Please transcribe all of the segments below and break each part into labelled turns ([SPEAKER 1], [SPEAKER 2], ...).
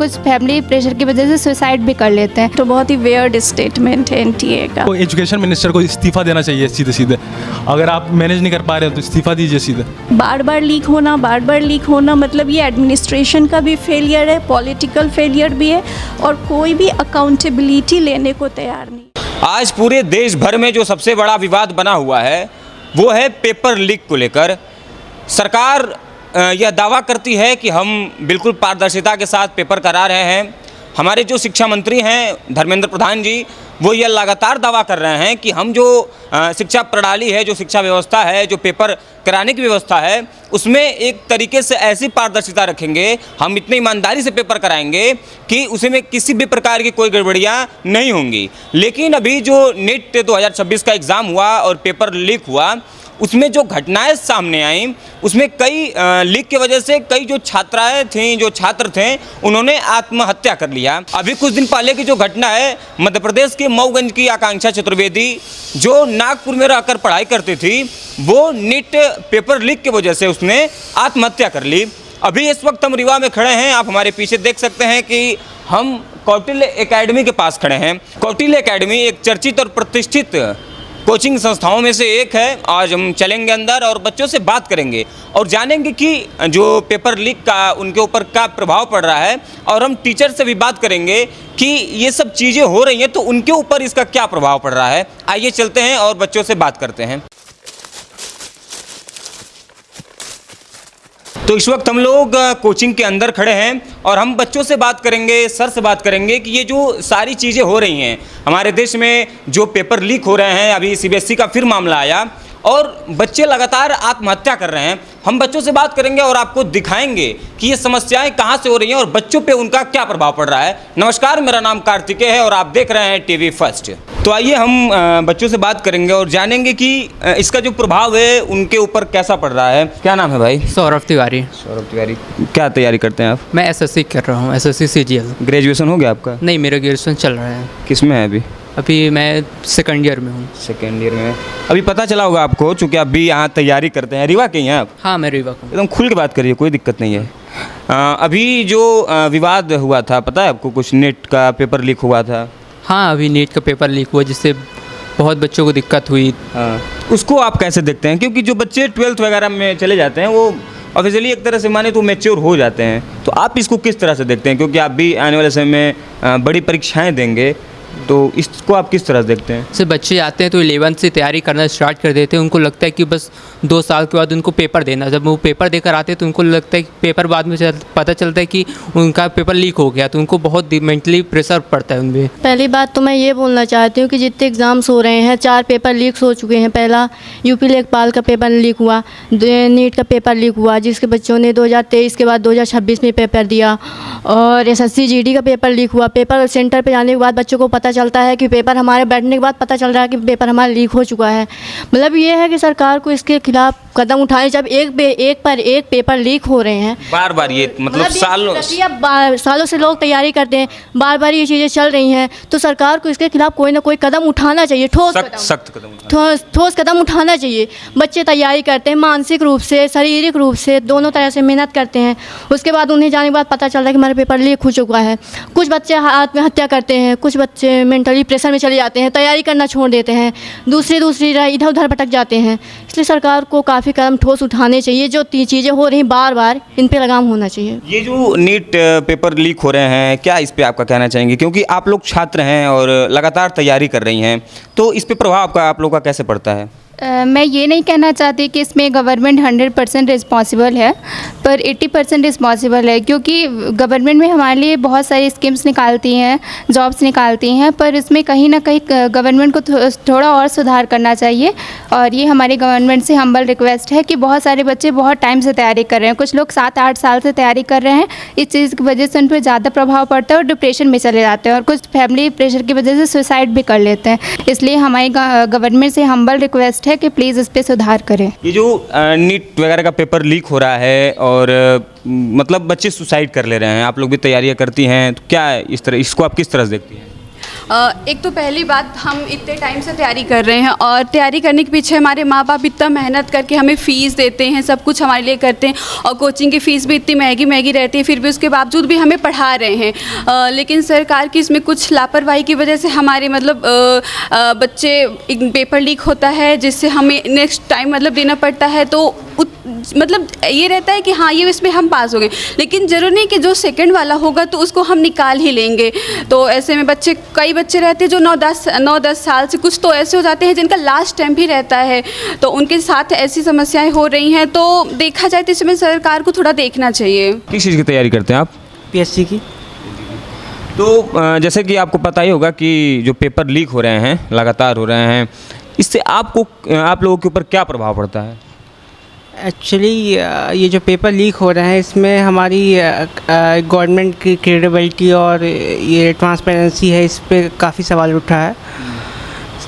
[SPEAKER 1] कुछ family pressure की वजह से सुसाइड भी कर लेते हैं।
[SPEAKER 2] तो बहुत ही वेयर्ड स्टेटमेंट है एनटीए का।
[SPEAKER 3] तो एजुकेशन मिनिस्टर को इस्तीफा देना चाहिए सीधे सीधे। अगर आप मैनेज नहीं कर पा रहे हो तो इस्तीफा दीजिए सीधे।
[SPEAKER 2] बार बार लीक होना मतलब ये एडमिनिस्ट्रेशन का भी फेलियर है, पॉलिटिकल फेलियर भी है, और कोई भी अकाउंटेबिलिटी लेने को तैयार नहीं।
[SPEAKER 4] आज पूरे देश भर में जो सबसे बड़ा विवाद बना हुआ है वो है पेपर लीक को लेकर। सरकार यह दावा करती है कि हम बिल्कुल पारदर्शिता के साथ पेपर करा रहे हैं। हमारे जो शिक्षा मंत्री हैं धर्मेंद्र प्रधान जी, वो यह लगातार दावा कर रहे हैं कि हम जो शिक्षा प्रणाली है, जो शिक्षा व्यवस्था है, जो पेपर कराने की व्यवस्था है, उसमें एक तरीके से ऐसी पारदर्शिता रखेंगे, हम इतनी ईमानदारी से पेपर कराएंगे कि उसमें किसी भी प्रकार की कोई गड़बड़ियाँ नहीं होंगी। लेकिन अभी जो नीट 2026 का एग्ज़ाम हुआ और पेपर लीक हुआ, उसमें जो घटनाएं सामने आईं, उसमें कई लीक की वजह से कई जो छात्राएं थीं, जो छात्र थे, उन्होंने आत्महत्या कर लिया। अभी कुछ दिन पहले की जो घटना है, मध्य प्रदेश के मऊगंज की आकांक्षा चतुर्वेदी जो नागपुर में रहकर पढ़ाई करती थी, वो नीट पेपर लीक की वजह से उसने आत्महत्या कर ली। अभी इस वक्त हम रीवा में खड़े हैं, आप हमारे पीछे देख सकते हैं कि हम कौटिल्य एकेडमी के पास खड़े हैं। कौटिल्य एकेडमी एक चर्चित और प्रतिष्ठित कोचिंग संस्थाओं में से एक है। आज हम चलेंगे अंदर और बच्चों से बात करेंगे और जानेंगे कि जो पेपर लीक का उनके ऊपर क्या प्रभाव पड़ रहा है, और हम टीचर से भी बात करेंगे कि ये सब चीज़ें हो रही हैं तो उनके ऊपर इसका क्या प्रभाव पड़ रहा है। आइए चलते हैं और बच्चों से बात करते हैं। तो इस वक्त हम लोग कोचिंग के अंदर खड़े हैं और हम बच्चों से बात करेंगे, सर से बात करेंगे कि ये जो सारी चीज़ें हो रही हैं हमारे देश में, जो पेपर लीक हो रहे हैं, अभी सीबीएसई का फिर मामला आया और बच्चे लगातार आत्महत्या कर रहे हैं। हम बच्चों से बात करेंगे और आपको दिखाएंगे कि ये समस्याएं कहाँ से हो रही हैं और बच्चों पे उनका क्या प्रभाव पड़ रहा है। नमस्कार, मेरा नाम कार्तिकेय है और आप देख रहे हैं टीवी फर्स्ट। तो आइए हम बच्चों से बात करेंगे और जानेंगे कि इसका जो प्रभाव है उनके ऊपर कैसा पड़ रहा है। क्या नाम है भाई?
[SPEAKER 5] सौरभ तिवारी।
[SPEAKER 4] सौरभ तिवारी, क्या तैयारी करते हैं आप?
[SPEAKER 5] मैं एसएससी कर रहा हूँ, एसएससी सीजीएल।
[SPEAKER 4] ग्रेजुएशन हो गया आपका?
[SPEAKER 5] नहीं, मेरा ग्रेजुएशन चल रहा है।
[SPEAKER 4] किस में है अभी?
[SPEAKER 5] अभी मैं सेकंड ईयर में हूँ।
[SPEAKER 4] सेकेंड ईयर में। अभी पता चला होगा आपको, चूँकि आप भी यहाँ तैयारी करते हैं। रीवा के हैं आप?
[SPEAKER 5] हाँ, मैं रीवा का हूँ।
[SPEAKER 4] एकदम खुल के बात करिए, कोई दिक्कत नहीं है। अभी जो विवाद हुआ था, पता है आपको? कुछ नीट का पेपर लीक हुआ था।
[SPEAKER 5] हाँ, अभी नीट का पेपर लीक हुआ जिससे बहुत बच्चों को दिक्कत हुई।
[SPEAKER 4] उसको आप कैसे देखते हैं? क्योंकि जो बच्चे 12th वगैरह में चले जाते हैं वो ऑफिशियली एक तरह से माने तो मैच्योर हो जाते हैं, तो आप इसको किस तरह से देखते हैं? क्योंकि आप भी आने वाले समय में बड़ी परीक्षाएं देंगे, तो इसको आप किस तरह से देखते हैं?
[SPEAKER 5] जैसे बच्चे आते हैं तो 11th से तैयारी करना स्टार्ट कर देते हैं। उनको लगता है कि बस 2 साल के बाद उनको पेपर देना। जब वो पेपर देकर आते हैं तो उनको लगता है कि पेपर बाद में पता चलता है कि उनका पेपर लीक हो गया, तो उनको बहुत मेंटली प्रेशर पड़ता है उनमें।
[SPEAKER 6] पहली बात तो मैं ये बोलना चाहती हूँ कि जितने एग्ज़ाम्स हो रहे हैं, 4 पेपर लीक्स हो चुके हैं। पहला यूपी लेखपाल का पेपर लीक हुआ, नीट का पेपर लीक हुआ, जिसके बच्चों ने 2023 के बाद 2026 में पेपर दिया, और एसएससी जीडी का पेपर लीक हुआ। पेपर सेंटर पर जाने के बाद बच्चों को पता चलता है कि पेपर हमारे बैठने के बाद पता चल रहा है कि पेपर हमारा लीक हो चुका है। मतलब ये है कि सरकार को इसके खिलाफ कदम उठाने। जब एक पर एक पेपर लीक हो रहे हैं
[SPEAKER 4] बार बार, ये मतलब
[SPEAKER 6] सालों से लोग तैयारी करते हैं, बार बार ये चीज़ें चल रही हैं, तो सरकार को इसके खिलाफ कोई ना कोई कदम उठाना चाहिए। ठोस कदम उठाना चाहिए। बच्चे तैयारी करते हैं, मानसिक रूप से, शारीरिक रूप से, दोनों तरह से मेहनत करते हैं। उसके बाद उन्हें जाने के बाद पता चल रहा है कि हमारा पेपर लीक हो चुका है। कुछ बच्चे आत्महत्या करते हैं, कुछ बच्चे मेंटली प्रेशर में चले जाते हैं, तैयारी करना छोड़ देते हैं, दूसरी इधर उधर भटक जाते हैं। इसलिए सरकार को काफ़ी कदम ठोस उठाने चाहिए। जो चीज़ें हो रही हैं बार बार, इन पे लगाम होना चाहिए।
[SPEAKER 4] ये जो नीट पेपर लीक हो रहे हैं, क्या इस पे आपका कहना चाहेंगे? क्योंकि आप लोग छात्र हैं और लगातार तैयारी कर रही हैं, तो इस पे प्रभाव आप लोग का कैसे पड़ता है?
[SPEAKER 1] मैं ये नहीं कहना चाहती कि इसमें गवर्नमेंट 100% रिस्पॉन्सिबल है, पर 80% रिस्पॉन्सिबल है, क्योंकि गवर्नमेंट में हमारे लिए बहुत सारी स्कीम्स निकालती हैं, जॉब्स निकालती हैं, पर इसमें कहीं ना कहीं गवर्नमेंट को थोड़ा और सुधार करना चाहिए। और ये हमारी गवर्नमेंट से हम्बल रिक्वेस्ट है कि बहुत सारे बच्चे बहुत टाइम से तैयारी कर रहे हैं, कुछ लोग 7-8 साल से तैयारी कर रहे हैं। इस चीज़ की वजह से उन पर ज़्यादा प्रभाव पड़ता है और डिप्रेशन में चले जाते हैं, और कुछ फैमिली प्रेशर की वजह से सुसाइड भी कर लेते हैं। इसलिए हमारी गवर्नमेंट से हम्बल रिक्वेस्ट है कि प्लीज़ इस पे सुधार करें।
[SPEAKER 4] ये जो नीट वगैरह का पेपर लीक हो रहा है और मतलब बच्चे सुसाइड कर ले रहे हैं, आप लोग भी तैयारियां करती हैं, तो क्या इस तरह इसको आप किस तरह से देखती हैं?
[SPEAKER 7] एक तो पहली बात, हम इतने टाइम से तैयारी कर रहे हैं और तैयारी करने के पीछे हमारे माँ बाप इतना मेहनत करके हमें फ़ीस देते हैं, सब कुछ हमारे लिए करते हैं और कोचिंग की फ़ीस भी इतनी महंगी महंगी रहती है, फिर भी उसके बावजूद भी हमें पढ़ा रहे हैं। लेकिन सरकार की इसमें कुछ लापरवाही की वजह से हमारे मतलब बच्चे एक पेपर लीक होता है जिससे हमें नेक्स्ट टाइम मतलब देना पड़ता है, तो मतलब ये रहता है कि हाँ ये इसमें हम पास हो गए, लेकिन ज़रूर नहीं कि जो सेकंड वाला होगा तो उसको हम निकाल ही लेंगे। तो ऐसे में बच्चे, कई बच्चे रहते हैं जो 9-10 साल से, कुछ तो ऐसे हो जाते हैं जिनका लास्ट टाइम भी रहता है, तो उनके साथ ऐसी समस्याएं हो रही हैं। तो देखा जाए तो इसमें सरकार को थोड़ा देखना चाहिए।
[SPEAKER 4] किस चीज़ की तैयारी करते हैं आप?
[SPEAKER 8] पीएससी की।
[SPEAKER 4] तो जैसे कि आपको पता ही होगा कि जो पेपर लीक हो रहे हैं, लगातार हो रहे हैं, इससे आप लोगों के ऊपर क्या प्रभाव पड़ता है?
[SPEAKER 8] एक्चुअली ये जो पेपर लीक हो रहे हैं इसमें हमारी गवर्नमेंट की क्रेडिबिलिटी और ये ट्रांसपेरेंसी है, इस पे काफ़ी सवाल उठा है।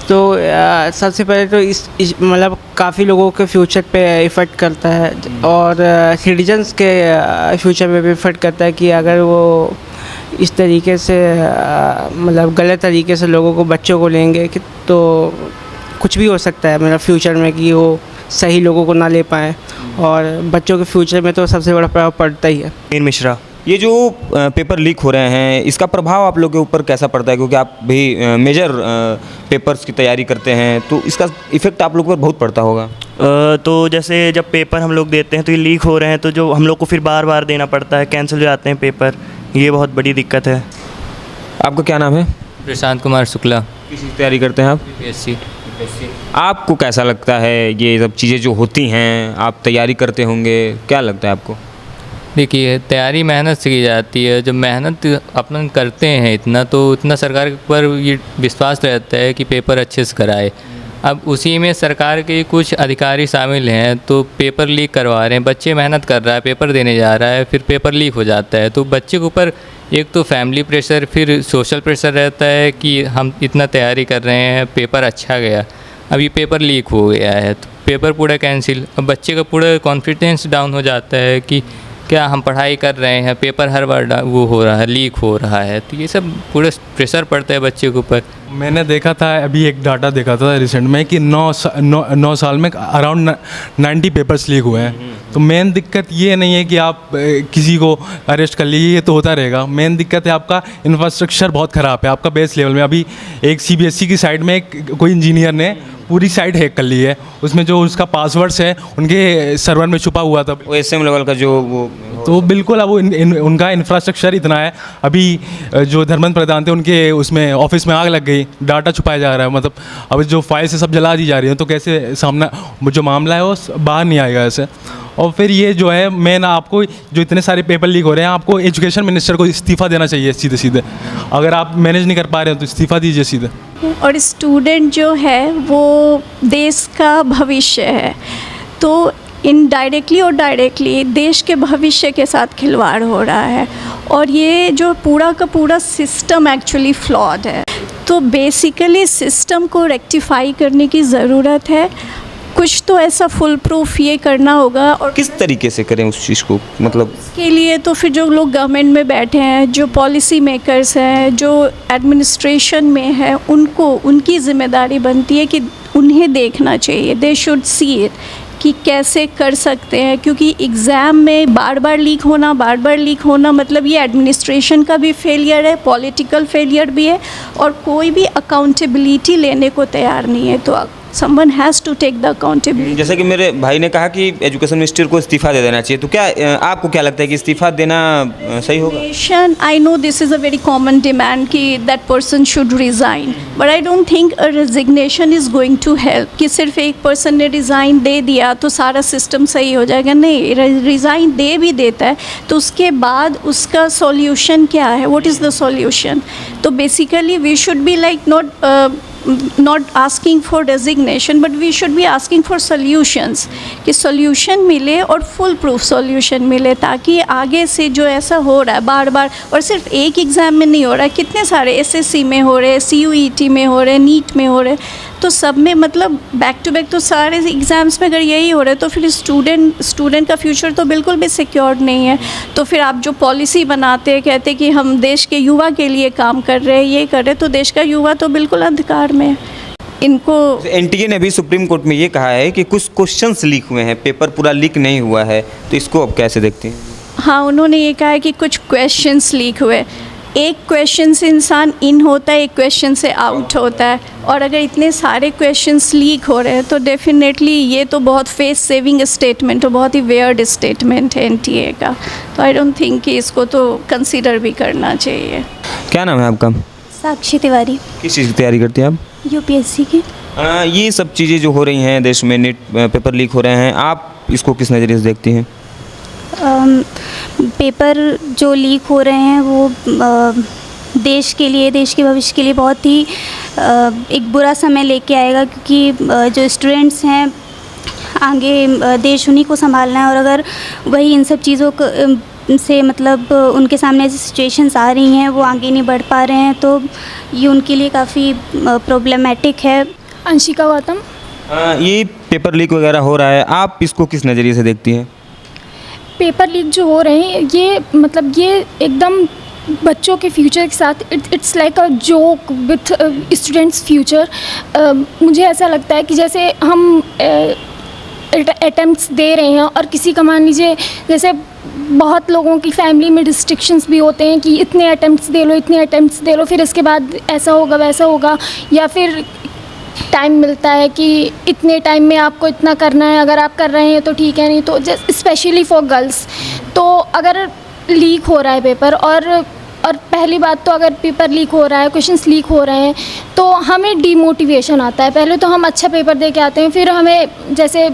[SPEAKER 8] तो सबसे पहले तो इस मतलब काफ़ी लोगों के फ्यूचर पे इफ़ेक्ट करता है और सिटीजन्स के फ्यूचर पे भी इफ़ेक्ट करता है कि अगर वो इस तरीके से मतलब गलत तरीके से लोगों को, बच्चों को लेंगे कि तो कुछ भी हो सकता है मतलब फ्यूचर में कि वो सही लोगों को ना ले पाएँ और बच्चों के फ्यूचर में तो सबसे बड़ा प्रभाव पड़ता ही है।
[SPEAKER 4] मीर मिश्रा, ये जो पेपर लीक हो रहे हैं इसका प्रभाव आप लोगों के ऊपर कैसा पड़ता है? क्योंकि आप भी मेजर पेपर्स की तैयारी करते हैं, तो इसका इफ़ेक्ट आप लोगों पर बहुत पड़ता होगा।
[SPEAKER 9] तो जैसे जब पेपर हम लोग देते हैं तो ये लीक हो रहे हैं, तो जो हम लोग को फिर बार बार देना पड़ता है, कैंसिल हो जाते हैं पेपर, ये बहुत बड़ी दिक्कत है।
[SPEAKER 4] आपका क्या नाम है?
[SPEAKER 5] प्रशांत कुमार शुक्ला।
[SPEAKER 4] किस तैयारी करते हैं आप?
[SPEAKER 5] पीएससी।
[SPEAKER 4] आपको कैसा लगता है ये सब चीज़ें जो होती हैं, आप तैयारी करते होंगे, क्या लगता है आपको?
[SPEAKER 5] देखिए, तैयारी मेहनत से की जाती है। जब मेहनत अपन करते हैं इतना, तो इतना सरकार पर ये विश्वास रहता है कि पेपर अच्छे से कराए। अब उसी में सरकार के कुछ अधिकारी शामिल हैं, तो पेपर लीक करवा रहे हैं। बच्चे मेहनत कर रहा है, पेपर देने जा रहा है, फिर पेपर लीक हो जाता है। तो बच्चे के ऊपर एक तो फैमिली प्रेशर, फिर सोशल प्रेशर रहता है कि हम इतना तैयारी कर रहे हैं, पेपर अच्छा गया, अब ये पेपर लीक हो गया है तो पेपर पूरा कैंसिल। अब बच्चे का पूरा कॉन्फिडेंस डाउन हो जाता है कि क्या हम पढ़ाई कर रहे हैं, पेपर हर बार वो हो रहा है, लीक हो रहा है, तो ये सब पूरा प्रेशर पड़ता है बच्चे के ऊपर।
[SPEAKER 3] मैंने देखा था, अभी एक डाटा देखा था रिसेंट में कि 9 साल में अराउंड 90 पेपर्स लीक हुए हैं। तो मेन दिक्कत ये नहीं है कि आप किसी को अरेस्ट कर लीजिए, ये तो होता रहेगा। मेन दिक्कत है आपका इंफ्रास्ट्रक्चर बहुत ख़राब है, आपका बेस लेवल में। अभी एक CBSE की साइट में कोई इंजीनियर ने पूरी साइट हैक कर ली है, उसमें जो उसका पासवर्ड्स है उनके सर्वर में छुपा हुआ था।
[SPEAKER 4] वो SM लेवल का जो वो,
[SPEAKER 3] तो बिल्कुल अब वो उनका इंफ्रास्ट्रक्चर इतना है। अभी जो धर्मेंद्र प्रधान थे उनके उसमें ऑफिस में आग लग गई, डाटा छुपाया जा रहा है, मतलब अब जो फाइल से सब जला दी जा रही है, तो कैसे सामना जो मामला है वो बाहर नहीं आएगा ऐसे। और फिर ये जो है मेन, आपको जो इतने सारे पेपर लीक हो रहे हैं, आपको एजुकेशन मिनिस्टर को इस्तीफ़ा देना चाहिए सीधे सीधे। अगर आप मैनेज नहीं कर पा रहे हो तो इस्तीफ़ा दीजिए सीधे।
[SPEAKER 2] और स्टूडेंट जो है वो देश का भविष्य है, तो इनडायरेक्टली और डायरेक्टली देश के भविष्य के साथ खिलवाड़ हो रहा है और ये जो पूरा का पूरा सिस्टम एक्चुअली फ्लॉड है। तो बेसिकली सिस्टम को रेक्टिफाई करने की ज़रूरत है। कुछ तो ऐसा फुल प्रूफ ये करना होगा। और
[SPEAKER 4] किस तरीके से करें उस चीज़ को, मतलब
[SPEAKER 2] इसके लिए तो फिर जो लोग गवर्नमेंट में बैठे हैं, जो पॉलिसी मेकर्स हैं, जो एडमिनिस्ट्रेशन में है, उनकी ज़िम्मेदारी बनती है कि उन्हें देखना चाहिए। दे शुड सी इट कि कैसे कर सकते हैं, क्योंकि एग्ज़ाम में बार बार लीक होना मतलब ये एडमिनिस्ट्रेशन का भी फेलियर है, पॉलिटिकल फेलियर भी है और कोई भी अकाउंटेबिलिटी लेने को तैयार नहीं है। तो someone has to take the accountability।
[SPEAKER 4] जैसे कि मेरे भाई ने कहा कि एजुकेशन मिनिस्टर को इस्तीफ़ा दे देना चाहिए, तो क्या आपको क्या लगता है कि इस्तीफ़ा देना सही होगा?
[SPEAKER 2] I know this is a very common demand कि that person should resign, but I don't think a resignation is going to help कि सिर्फ एक पर्सन ने रिज़ाइन दे दिया तो सारा सिस्टम सही हो जाएगा। नहीं, रिज़ाइन दे भी देता है तो उसके बाद उसका सॉल्यूशन क्या है, व्हाट इज़ द सॉल्यूशन? तो basically we should be like not not asking for designation, but we should be asking for solutions, कि सोल्यूशन मिले और फुल प्रूफ सोल्यूशन मिले, ताकि आगे से जो ऐसा हो रहा है बार बार, और सिर्फ एक एग्ज़ाम में नहीं हो रहा है, कितने सारे SSC में हो रहे हैं, CUET में हो रहे हैं, नीट में हो रहे हैं, तो सब में मतलब बैक टू बैक तो सारे एग्ज़ाम्स में अगर यही हो रहा है तो फिर स्टूडेंट का फ्यूचर तो बिल्कुल भी सिक्योर्ड नहीं है। तो फिर आप जो पॉलिसी बनाते हैं, कहते हैं कि हम देश के युवा के लिए काम कर रहे हैं, ये कर रहे हैं, तो देश का युवा तो बिल्कुल अंधकार में है। इनको
[SPEAKER 4] NTA ने भी सुप्रीम कोर्ट में ये कहा है कि कुछ क्वेश्चंस लीक हुए हैं, पेपर पूरा लीक नहीं हुआ है, तो इसको आप कैसे देखते हैं?
[SPEAKER 2] हाँ, उन्होंने ये कहा है कि कुछ क्वेश्चंस लीक हुए। एक क्वेश्चन से इंसान इन होता है, एक क्वेश्चन से आउट होता है, और अगर इतने सारे क्वेश्चंस लीक हो रहे हैं तो डेफिनेटली ये तो बहुत फेस सेविंग स्टेटमेंट और बहुत ही वेयर्ड स्टेटमेंट है NTA का। तो आई डोंट थिंक कि इसको तो कंसीडर भी करना चाहिए।
[SPEAKER 4] क्या नाम है आपका?
[SPEAKER 10] साक्षी तिवारी।
[SPEAKER 4] किस चीज़ की तैयारी करती हैं आप?
[SPEAKER 10] UPSC की।
[SPEAKER 4] ये सब चीज़ें जो हो रही हैं देश में, नेट पेपर लीक हो रहे हैं, आप इसको किस नज़रिए से देखती हैं?
[SPEAKER 10] पेपर जो लीक हो रहे हैं वो देश के लिए, देश के भविष्य के लिए बहुत ही एक बुरा समय लेके आएगा, क्योंकि जो स्टूडेंट्स हैं आगे देश उन्हीं को संभालना है, और अगर वही इन सब चीज़ों को से मतलब उनके सामने ऐसी सिचुएशंस आ रही हैं, वो आगे नहीं बढ़ पा रहे हैं, तो ये उनके लिए काफ़ी प्रॉब्लमेटिक है।
[SPEAKER 1] अंशिका गौतम।
[SPEAKER 4] ये पेपर लीक वगैरह हो रहा है, आप इसको किस नज़रिए से देखती हैं?
[SPEAKER 1] पेपर लीक जो हो रहे हैं ये मतलब ये एकदम बच्चों के फ्यूचर के साथ it's like a joke with students future. मुझे ऐसा लगता है कि जैसे हम अटेम्प्ट्स दे रहे हैं, और किसी का मान लीजिए जैसे बहुत लोगों की फैमिली में रिस्ट्रिक्शंस भी होते हैं कि इतने अटेम्प्ट्स दे लो, इतने अटेम्प्ट्स दे लो, फिर इसके बाद ऐसा होगा वैसा होगा, या फिर टाइम मिलता है कि इतने टाइम में आपको इतना करना है, अगर आप कर रहे हैं तो ठीक है, नहीं तो स्पेशली फॉर गर्ल्स। तो अगर लीक हो रहा है पेपर, और पहली बात तो अगर पेपर लीक हो रहा है, क्वेश्चंस लीक हो रहे हैं, तो हमें डीमोटिवेशन आता है। पहले तो हम अच्छा पेपर दे के आते हैं, फिर हमें जैसे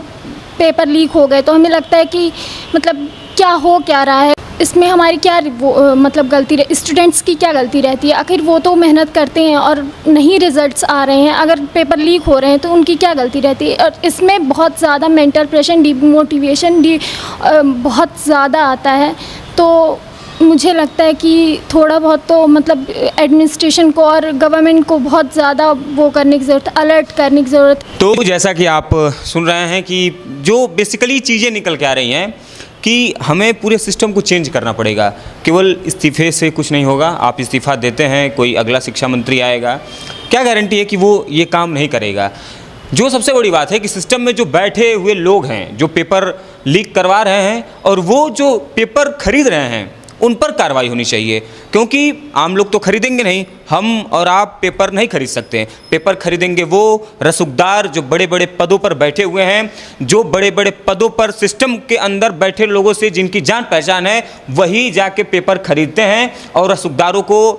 [SPEAKER 1] पेपर लीक हो गए तो हमें लगता है कि मतलब क्या रहा है, इसमें हमारी क्या मतलब गलती स्टूडेंट्स की क्या गलती रहती है? आखिर वो तो मेहनत करते हैं और नहीं रिजल्ट्स आ रहे हैं, अगर पेपर लीक हो रहे हैं तो उनकी क्या गलती रहती है? और इसमें बहुत ज़्यादा मेंटल प्रेशर, डीमोटिवेशन बहुत ज़्यादा आता है। तो मुझे लगता है कि थोड़ा बहुत तो मतलब एडमिनिस्ट्रेशन को और गवर्नमेंट को बहुत ज़्यादा वो करने की ज़रूरत, अलर्ट करने की ज़रूरत।
[SPEAKER 4] तो जैसा कि आप सुन रहे हैं कि जो बेसिकली चीज़ें निकल के आ रही हैं कि हमें पूरे सिस्टम को चेंज करना पड़ेगा। केवल इस्तीफे से कुछ नहीं होगा। आप इस्तीफ़ा देते हैं, कोई अगला शिक्षा मंत्री आएगा, क्या गारंटी है कि वो ये काम नहीं करेगा? जो सबसे बड़ी बात है कि सिस्टम में जो बैठे हुए लोग हैं, जो पेपर लीक करवा रहे हैं और वो जो पेपर खरीद रहे हैं, उन पर कार्रवाई होनी चाहिए, क्योंकि आम लोग तो खरीदेंगे नहीं, हम और आप पेपर नहीं खरीद सकते। पेपर खरीदेंगे वो रसूखदार जो बड़े बड़े पदों पर बैठे हुए हैं, जो बड़े बड़े पदों पर सिस्टम के अंदर बैठे लोगों से जिनकी जान पहचान है, वही जाके पेपर खरीदते हैं और रसूखदारों को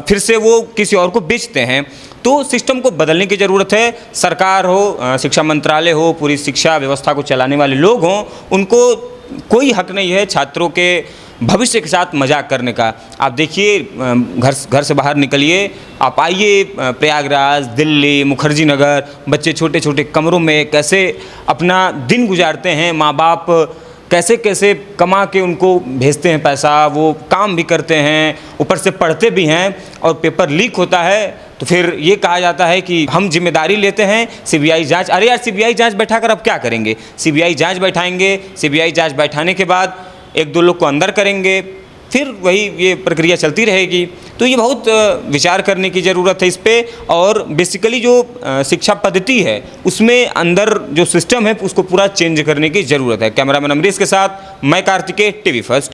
[SPEAKER 4] फिर से वो किसी और को बेचते हैं। तो सिस्टम को बदलने की ज़रूरत है। सरकार हो, शिक्षा मंत्रालय हो, पूरी शिक्षा व्यवस्था को चलाने वाले लोग हों, उनको कोई हक नहीं है छात्रों के भविष्य के साथ मजाक करने का। आप देखिए, घर से बाहर निकलिए, आप आइए प्रयागराज, दिल्ली, मुखर्जी नगर, बच्चे छोटे छोटे कमरों में कैसे अपना दिन गुजारते हैं, माँ बाप कैसे कैसे कमा के उनको भेजते हैं पैसा, वो काम भी करते हैं, ऊपर से पढ़ते भी हैं, और पेपर लीक होता है तो फिर ये कहा जाता है कि हम जिम्मेदारी लेते हैं, CBI जांच। अरे यार, CBI जांच बैठाकर अब क्या करेंगे? CBI जांच बैठाएंगे, CBI जांच बैठाने के बाद 1-2 लोग को अंदर करेंगे, फिर वही ये प्रक्रिया चलती रहेगी। तो ये बहुत विचार करने की ज़रूरत है इस पे, और बेसिकली जो शिक्षा पद्धति है उसमें अंदर जो सिस्टम है उसको पूरा चेंज करने की ज़रूरत है। कैमरामैन अमरीश के साथ मैं कार्तिकेय, TV फर्स्ट।